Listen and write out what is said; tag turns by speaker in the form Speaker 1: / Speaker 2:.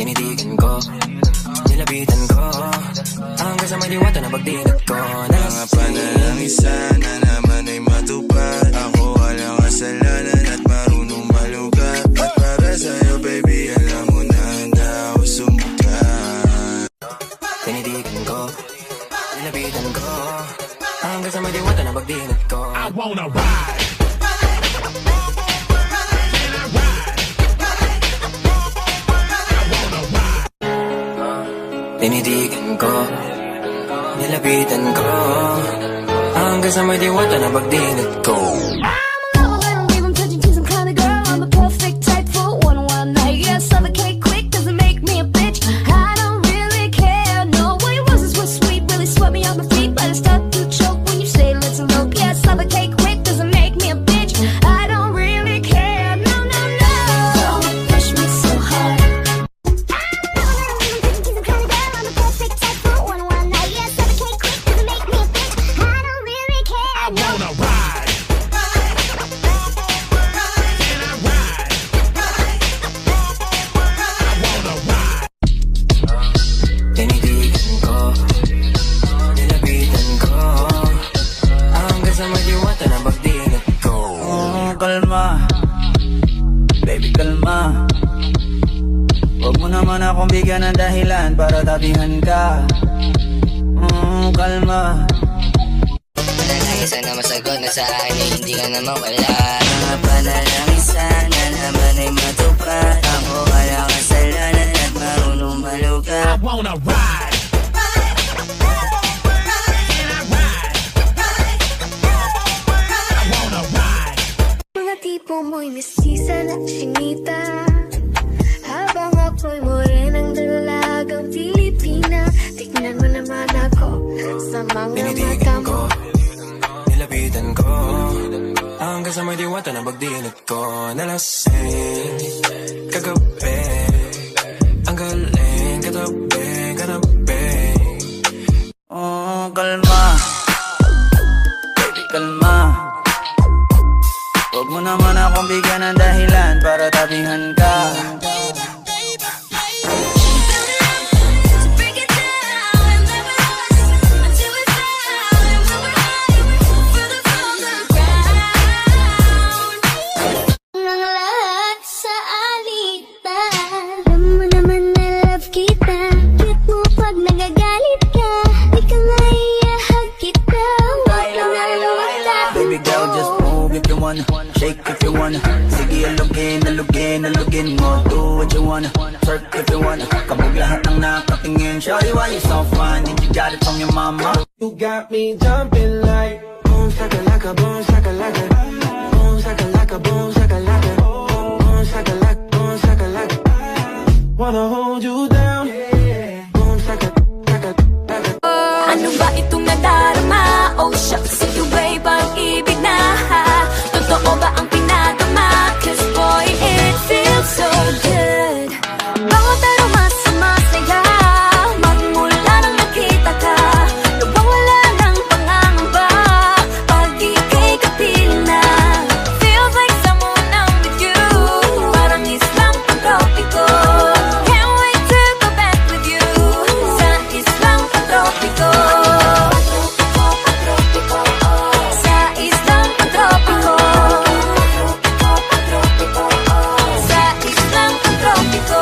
Speaker 1: Tinitigan ko, nilapitan ko, hanggang sa may diwata na pagdinig ko.
Speaker 2: Mga panalangin sana naman ay matupad. Ako walang kasalanan at marunong malugat. At para sa'yo baby, alam mo na handa ako sumukat.
Speaker 1: Tinitigan ko, nilapitan ko, hanggang sa may diwata na pagdinig ko.
Speaker 3: I wanna ride.
Speaker 1: Tinitigan ko, nilapitan ko, hanggang sa may diwata na pagdinig ko.
Speaker 4: Kalma, baby kalma. Huwag mo naman akong bigyan ng dahilan para tabihan ka. Kalma.
Speaker 5: Panalangin sana masagot na sa akin ay hindi ka naman wala.
Speaker 4: Mga panalangin sana naman ay matupad. Ako wala kasalanan at marunong malugat.
Speaker 3: I wanna ride.
Speaker 6: Tipo mo'y mestiza na chinita, habang ako'y morenang dalagang Pilipina. Tignan mo naman ako sa mga mata
Speaker 1: Tinitigan ko,
Speaker 6: mo.
Speaker 1: nilapitan ko, hanggang sa may diwata na pagdinig ko. Nalasing kagabi, ang galing katabi, katabi.
Speaker 4: Kalma, baby kalma. Huwag mo naman akong bigyan ng dahilan para tabihan ka.
Speaker 6: Ang lahat sa alitan, alam mo naman na love kita. Cute mo pag nagagalit ka, di ka maiyahag kita. Huwag ka na lumata.
Speaker 4: Baby girl, just move if you wanna, shake if you wanna. Sige, alugin mo. Do what you wanna, twerk if you wanna. Kabog lahat ng nakatingin. Shawty, why you so fine? Did you got it from your mama?
Speaker 2: You got me jumping like boom shakalaka, boom shakalaka, boom shakalaka, boom shakalaka, boom shakalaka, boom shakalaka. Wanna hold you down, boom shakalaka.
Speaker 7: Ano ba itong nadarama? Oh shucks, ito ba'y pag-ibig na? Totoo ba ang pinadama? Cause boy, it feels so good. Bawat aroma sumasaya, magmula nang nakita ka. Nawawala ng pangangamba pag ika'y kapiling na. Feels like someone I'm with you, parang islang pantropiko. Can't wait to go back with you sa islang pantropiko. Sa islang pantropiko. Sa islang pantropiko.